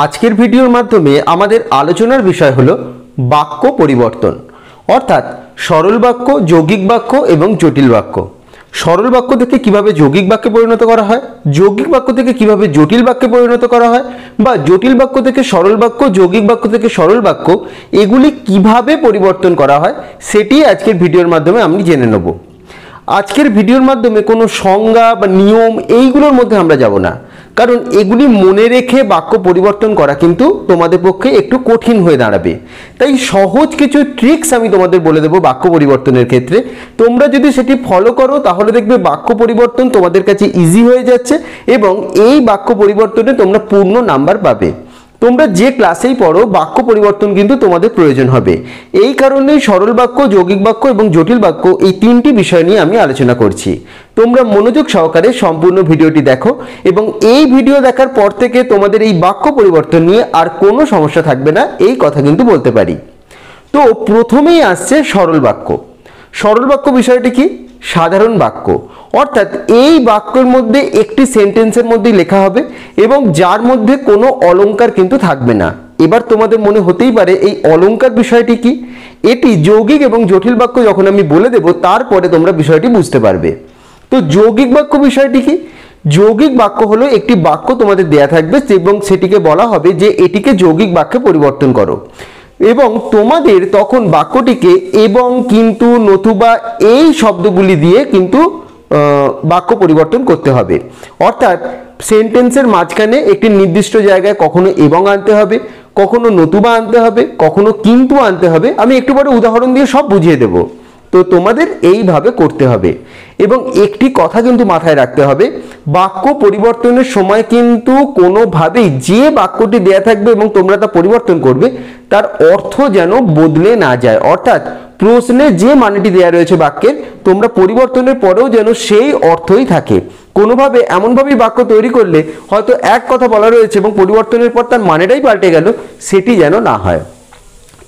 আজকের ভিডিওর মাধ্যমে আমাদের আলোচনার বিষয় হলো বাক্য পরিবর্তন, অর্থাৎ সরল বাক্য, যৌগিক বাক্য এবং জটিল বাক্য। সরল বাক্য থেকে কিভাবে যৌগিক বাক্যে পরিণত করা হয়, যৌগিক বাক্য থেকে কিভাবে জটিল বাক্যে পরিণত করা হয়, বা জটিল বাক্য থেকে সরল বাক্য, যৌগিক বাক্য থেকে সরল বাক্য, এগুলি কিভাবে পরিবর্তন করা হয় সেটি আজকের ভিডিওর মাধ্যমে আমি জেনে নেব। আজকের ভিডিওর মাধ্যমে কোনো সংজ্ঞা বা নিয়ম এইগুলোর মধ্যে আমরা যাব না, কারণ এগুলি মনে রেখে বাক্য পরিবর্তন করা কিন্তু তোমাদের পক্ষে একটু কঠিন হয়ে দাঁড়াবে। তাই সহজ কিছু ট্রিক্স আমি তোমাদের বলে দেবো বাক্য পরিবর্তনের ক্ষেত্রে। তোমরা যদি সেটি ফলো করো তাহলে দেখবে বাক্য পরিবর্তন তোমাদের কাছে ইজি হয়ে যাচ্ছে এবং এই বাক্য পরিবর্তনে তোমরা পূর্ণ নাম্বার পাবে। তোমরা যে ক্লাসেই পড়ো বাক্য পরিবর্তন কিন্তু তোমাদের প্রয়োজন হবে। এই কারণেই সরল বাক্য, যৌগিক বাক্য এবং জটিল বাক্য এই তিনটি বিষয় নিয়ে আমি আলোচনা করছি। তোমরা মনোযোগ সহকারে সম্পূর্ণ ভিডিওটি দেখো এবং এই ভিডিও দেখার পর থেকে তোমাদের এই বাক্য পরিবর্তন নিয়ে আর কোনো সমস্যা থাকবে না, এই কথা কিন্তু বলতে পারি। তো প্রথমেই আসছে সরল বাক্য। সরল বাক্য বিষয়টি কি? সাধারণ বাক্য, অর্থাৎ এই বাক্যের মধ্যে একটি সেন্টেন্সের মধ্যেই লেখা হবে এবং যার মধ্যে কোনো অলংকার কিন্তু থাকবে না। এবার তোমাদের মনে হতেই পারে এই অলংকার বিষয়টি কি? এটি যৌগিক এবং জটিল বাক্য যখন আমি বলে দেব তারপরে তোমরা বিষয়টি বুঝতে পারবে। তো যৌগিক বাক্য বিষয়টি কি? যৌগিক বাক্য হলো একটি বাক্য তোমাদের দেয়া থাকবে এবং সেটিকে বলা হবে যে এটিকে যৌগিক বাক্যে পরিবর্তন করো, এবং তোমাদের তখন বাক্যটিকে এবং, কিন্তু, নতুবা এই শব্দগুলি দিয়ে কিন্তু বাক্য পরিবর্তন করতে হবে। অর্থাৎ সেন্টেন্সের মাঝখানে একটি নির্দিষ্ট জায়গায় কখনো এবং আনতে হবে, কখনো নতুবা আনতে হবে, কখনো কিন্তু আনতে হবে। আমি একটু পরে উদাহরণ দিয়ে সব বুঝিয়ে দেব। তো তোমাদের এইভাবে করতে হবে এবং একটি কথা কিন্তু মাথায় রাখতে হবে, বাক্য পরিবর্তনের সময় কিন্তু কোনোভাবেই যে বাক্যটি দেয়া থাকবে এবং তোমরা তা পরিবর্তন করবে তার অর্থ যেন বদলে না যায়। অর্থাৎ প্রশ্নে যে মানেটি দেয়া রয়েছে বাক্যের, তোমরা পরিবর্তনের পরেও যেন সেই অর্থই থাকে। কোনোভাবে এমনভাবেই বাক্য তৈরি করলে হয়তো এক কথা বলা রয়েছে এবং পরিবর্তনের পর তার মানেটাই পাল্টে গেল, সেটি যেন না হয়।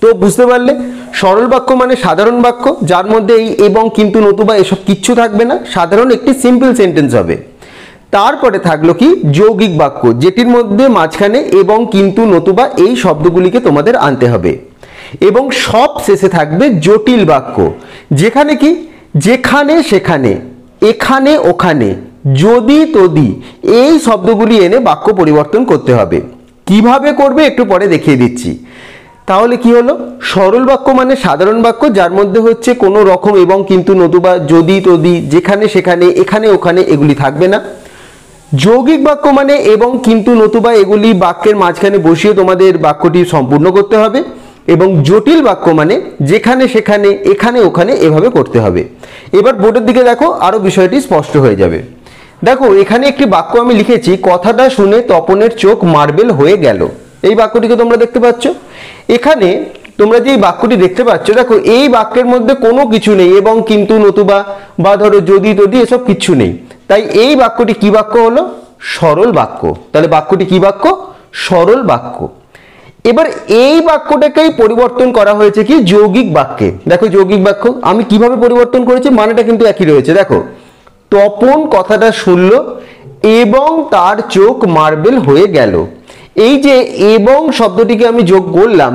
তো বুঝতে পারলে, সরল বাক্য মানে সাধারণ বাক্য যার মধ্যে এই এবং, কিন্তু, নতুবা এসব কিচ্ছু থাকবে না, সাধারণ একটি সিম্পল সেন্টেন্স হবে। তারপরে থাকলো কি? যৌগিক বাক্য, যেটির মধ্যে মাঝখানে এবং, কিন্তু, নতুবা এই শব্দগুলিকে তোমাদের আনতে হবে। এবং সব শেষে থাকবে জটিল বাক্য, যেখানে কি? যেখানে, সেখানে, এখানে, ওখানে, যদি, তদি এই শব্দগুলি এনে বাক্য পরিবর্তন করতে হবে। কিভাবে করবে একটু পরে দেখিয়ে দিচ্ছি। তাহলে কি হলো? সরল বাক্য মানে সাধারণ বাক্য যার মধ্যে হচ্ছে কোনো রকম এবং, কিন্তু, নতুবা, যদি, তদি, যেখানে, সেখানে, এখানে, ওখানে এগুলি থাকবে না। যৌগিক বাক্য মানে এবং, কিন্তু, নতুবা এগুলি বাক্যের মাঝখানে বসিয়ে তোমাদের বাক্যটি সম্পূর্ণ করতে হবে। এবং জটিল বাক্য মানে যেখানে, সেখানে, এখানে, ওখানে এভাবে করতে হবে। এবার বোর্ডের দিকে দেখো, আরো বিষয়টি স্পষ্ট হয়ে যাবে। দেখো এখানে একটি বাক্য আমি লিখেছি, কথাটা শুনে তপনের চোখ মার্বেল হয়ে গেল। এই বাক্যটিকে তোমরা দেখতে পাচ্ছ। এখানে তোমরা যে বাক্যটি দেখতে পাচ্ছ, দেখো এই বাক্যের মধ্যে কোনো কিছু নেই এবং, কিন্তু, নতুবা বা ধরো যদি, তদি এসব কিচ্ছু নেই। তাই এই বাক্যটি কি বাক্য হলো? সরল বাক্য। তাহলে বাক্যটি কি বাক্য? সরল বাক্য। এবার এই বাক্যটাকেই পরিবর্তন করা হয়েছে কি? যৌগিক বাক্যে। দেখো যৌগিক বাক্য আমি কিভাবে পরিবর্তন করেছি, মানেটা কিন্তু একই রয়েছে। দেখো, তপন কথাটা শুনল এবং তার চোখ মার্বেল হয়ে গেল। এই যে এবং শব্দটিকে আমি যোগ করলাম,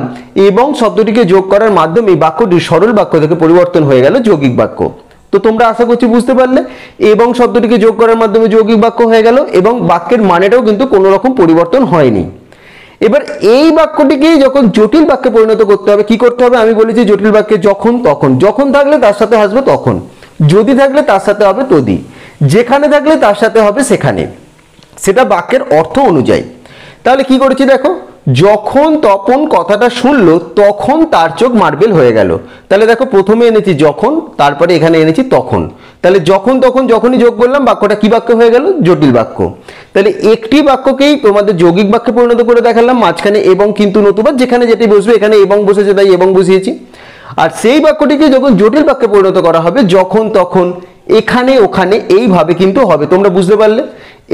এবং শব্দটিকে যোগ করার মাধ্যমে বাক্যটি সরল বাক্য থেকে পরিবর্তন হয়ে গেল যৌগিক বাক্য। তো তোমরা আশা করছি বুঝতে পারলে, এবং শব্দটিকে যোগ করার মাধ্যমে যৌগিক বাক্য হয়ে গেল এবং বাক্যের মানেটাও কিন্তু কোনো রকম পরিবর্তন হয়নি। এবার এই বাক্যটিকেই যখন জটিল বাক্যে পরিণত করতে হবে, কি করতে হবে? আমি বলেছি জটিল বাক্যে যখন, তখন, যখন থাকলে তার সাথে আসবে তখন, যদি থাকলে তার সাথে হবে তদি, যেখানে থাকলে তার সাথে হবে সেখানে, সেটা বাক্যের অর্থ অনুযায়ী। তাহলে কি করেছি দেখো, যখন তপন কথাটা শুনলো তখন তার চোখ মার্বেল হয়ে গেল। তাহলে দেখো প্রথমে এনেছি যখন, তারপরে এখানে এনেছি তখন। তাহলে যখন, তখন, যখনই যোগ করলাম বাক্যটা কি বাক্য হয়ে গেল? জটিল বাক্য। তাহলে একটি বাক্যকেই তোমাদের যৌগিক বাক্যে পরিণত করে দেখালাম, মাঝখানে এবং, কিন্তু, নতুবা যেখানে যেটি বসবে, এখানে এবং বসেছে তাই এবং বসিয়েছি। আর সেই বাক্যটিকে যখন জটিল বাক্যে পরিণত করা হবে, যখন, তখন, এখানে ওখানে এইভাবে কিন্তু হবে। তোমরা বুঝতে পারলে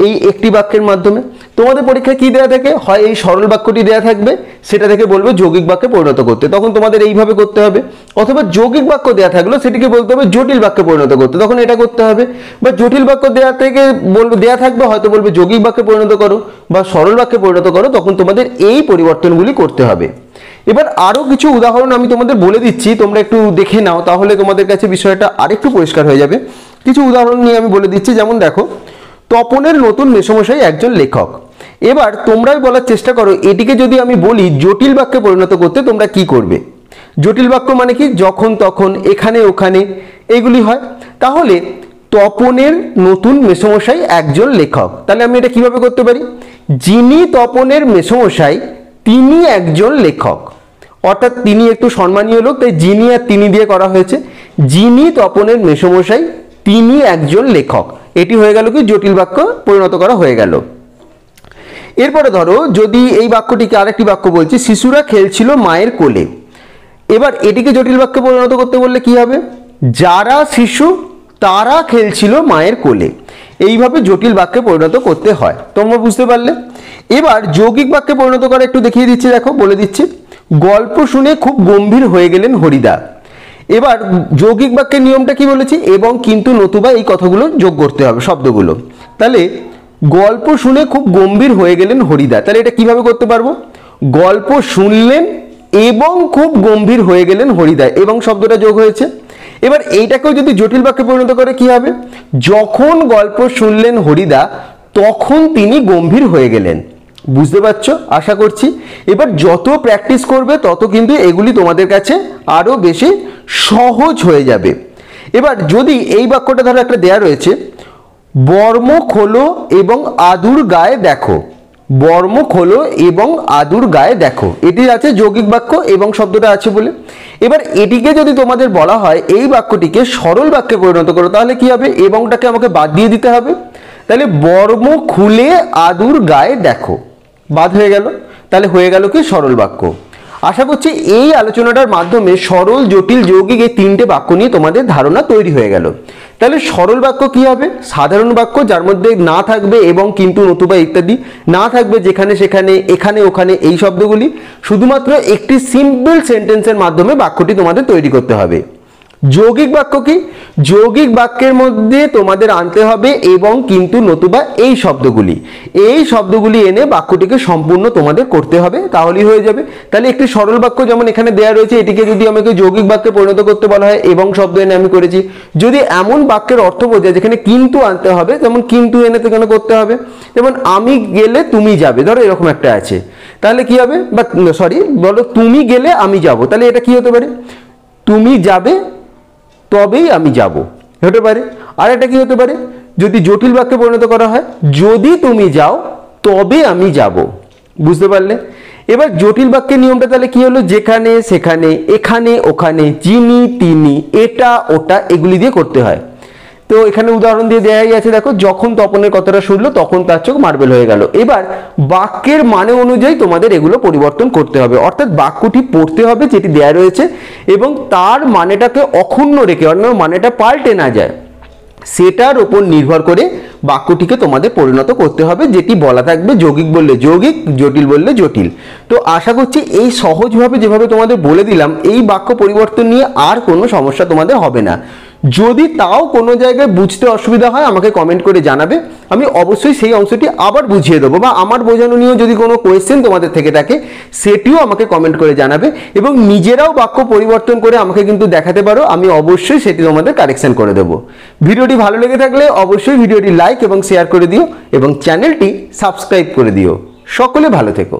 এই একটি বাক্যের মাধ্যমে তোমাদের পরীক্ষায় কি দেয়া থাকে, হয় এই সরল বাক্যটি দেয়া থাকবে, সেটা থেকে বলবে যৌগিক বাক্যে পরিণত করতে, তখন তোমাদের এইভাবে করতে হবে। অথবা যৌগিক বাক্য দেয়া থাকলো, সেটিকে বলতে হবে জটিল বাক্যে পরিণত করতে, তখন এটা করতে হবে। বা জটিল বাক্য দেয়া থেকে বলবে, দেয়া থাকবে হয়তো বলবে যৌগিক বাক্যে পরিণত করো বা সরল বাক্যে পরিণত করো, তখন তোমাদের এই পরিবর্তনগুলি করতে হবে। এবার আরো কিছু উদাহরণ আমি তোমাদের বলে দিচ্ছি, তোমরা একটু দেখে নাও, তাহলে তোমাদের কাছে বিষয়টা আরেকটু পরিষ্কার হয়ে যাবে। কিছু উদাহরণ নিয়ে আমি বলে দিচ্ছি। যেমন দেখো, তপনের নতুন মেসোমশাই একজন লেখক। এবার তোমরাই বলার চেষ্টা করো, এটিকে যদি আমি বলি জটিল বাক্যে পরিণত করতে, তোমরা কি করবে? জটিল বাক্য মানে কি? যখন তখন, এখানে ওখানে, এগুলি হয়। তাহলে তপনের নতুন মেসোমশাই একজন লেখক, তাহলে আমি এটা কিভাবে করতে পারি? যিনি তপনের মেসোমশাই তিনি একজন লেখক, অর্থাৎ তিনি একটু সম্মানীয় লোক, তাই যিনি আর তিনি দিয়ে করা হয়েছে। যিনি তপনের মেসোমশাই তিনি একজন লেখক, এটি হয়ে গেল কি জটিল বাক্য পরিণত করা হয়ে গেল। এরপরে ধরো, যদি এই বাক্যটিকে আরেকটি বাক্য বলছি, শিশুরা খেলছিল মায়ের কোলে। এবার এটিকে জটিল বাক্যে পরিণত করতে বললে কি হবে? যারা শিশু তারা খেলছিল মায়ের কোলে, এইভাবে জটিল বাক্যে পরিণত করতে হয়। তোমরা বুঝতে পারলে? এবার যৌগিক বাক্যে পরিণত করা একটু দেখিয়ে দিচ্ছি, দেখো বলে দিচ্ছি। গল্প শুনে খুব গম্ভীর হয়ে গেলেন হরিদা। এবার যৌগিক বাক্যের নিয়মটা কি বলেছি? এবং, কিন্তু, নতুবা এই কথাগুলো যোগ করতে হবে শব্দগুলো। তাহলে গল্প শুনে খুব গম্ভীর হয়ে গেলেন হরিদা, তাহলে এটা কিভাবে করতে পারবো? গল্প শুনলেন এবং খুব গম্ভীর হয়ে গেলেন হরিদা, এবং শব্দটা যোগ হয়েছে। এবার এইটাকেও যদি জটিল বাক্যে পরিণত করে কি হবে? যখন গল্প শুনলেন হরিদা তখন তিনি গম্ভীর হয়ে গেলেন। বুঝতে পারছো আশা করছি। এবার যত প্র্যাকটিস করবে তত কিন্তু এগুলি তোমাদের কাছে আরো বেশি সহজ হয়ে যাবে। এবার যদি এই বাক্যটা ধরো একটা দেয়া রয়েছে, বর্ম খোলো এবং আদুর গায়ে দেখো। বর্ম খোলো এবং আদুর গায়ে দেখো, এটি আছে যৌগিক বাক্য এবং শব্দটা আছে বলে। এবার এটিকে যদি তোমাদের বলা হয় এই বাক্যটিকে সরল বাক্যে পরিণত করো, তাহলে কি হবে? এবংটাকে আমাকে বাদ দিয়ে দিতে হবে। তাহলে বর্ম খুলে আদুর গায়ে দেখো, বাদ হয়ে গেল, তাহলে হয়ে গেল কি সরল বাক্য। আশা করছি এই আলোচনাটার মাধ্যমে সরল, জটিল, যৌগিক এই তিনটে বাক্য নিয়ে তোমাদের ধারণা তৈরি হয়ে গেল। তাহলে সরল বাক্য কি হবে? সাধারণ বাক্য, যার মধ্যে না থাকবে এবং, কিন্তু, নতুবা ইত্যাদি, না থাকবে যেখানে সেখানে, এখানে ওখানে এই শব্দগুলি। শুধুমাত্র একটি সিম্পল সেন্টেন্সের মাধ্যমে বাক্যটি তোমাদের তৈরি করতে হবে। যৌগিক বাক্য কি? যৌগিক বাক্যের মধ্যে তোমাদের আনতে হবে এবং, কিন্তু, নতুবা এই শব্দগুলি। এই শব্দগুলি এনে বাক্যটিকে সম্পূর্ণ তোমাদের করতে হবে, তাহলেই হয়ে যাবে। তাহলে একটি সরল বাক্য যেমন এখানে দেয়া রয়েছে, এটিকে যদি আমাকে যৌগিক বাক্যে পরিণত করতে বলা হয় এবং শব্দ এনে আমি করেছি। যদি এমন বাক্যের অর্থ বোঝায় যেখানে কিন্তু আনতে হবে, যেমন কিন্তু এনে তো কেন করতে হবে? যেমন আমি গেলে তুমি যাবে, ধরো এরকম একটা আছে, তাহলে কি হবে? বা সরি, বলো তুমি গেলে আমি যাব, তাহলে এটা কি হতে পারে? তুমি যাবে তবেই আমি যাব হতে পারে। আর এটা কি হতে পারে? যদি জটিল বাক্যে পরিণত করা হয়, যদি তুমি যাও তবে আমি যাব। বুঝতে পারলে? এবার জটিল বাক্যের নিয়মটা তাহলে কি হলো? যেখানে সেখানে, এখানে ওখানে, যিনি তিনি, এটা ওটা, এগুলি দিয়ে করতে হয়। তো এখানে উদাহরণ দিয়ে দেয়াই আছে, দেখো, যখন তপনের কথাটা শুনলো তখন তার চোখ মার্বেল হয়ে গেল। এবার বাক্যের মানে অনুযায়ী তোমাদের এগুলো পরিবর্তন করতে হবে, অর্থাৎ বাক্যটি পড়তে হবে যেটি দেয়া রয়েছে এবং তার মানেটাকে অক্ষুণ্ণ রেখে, অন্য মানেটা পাল্টে না যায়, সেটার উপর নির্ভর করে বাক্যটিকে তোমাদের পরিণত করতে হবে, যেটি বলা থাকবে যৌগিক বললে যৌগিক, জটিল বললে জটিল। তো আশা করছি এই সহজভাবে যেভাবে তোমাদের বলে দিলাম, এই বাক্য পরিবর্তন নিয়ে আর কোনো সমস্যা তোমাদের হবে না। যদি তাও কোনো জায়গায় বুঝতে অসুবিধা হয় আমাকে কমেন্ট করে জানাবে, আমি অবশ্যই সেই অংশটি আবার বুঝিয়ে দেবো, বা আমার বোঝানো নিয়েও যদি কোনো কোয়েশ্চেন তোমাদের থেকে থাকে সেটিও আমাকে কমেন্ট করে জানাবে, এবং নিজেরাও বাক্য পরিবর্তন করে আমাকে কিন্তু দেখাতে পারো, আমি অবশ্যই সেটি তোমাদের কারেকশন করে দেবো। ভিডিওটি ভালো লেগে থাকলে অবশ্যই ভিডিওটি লাইক এবং শেয়ার করে দিও এবং চ্যানেলটি সাবস্ক্রাইব করে দিও। সকলে ভালো থেকো।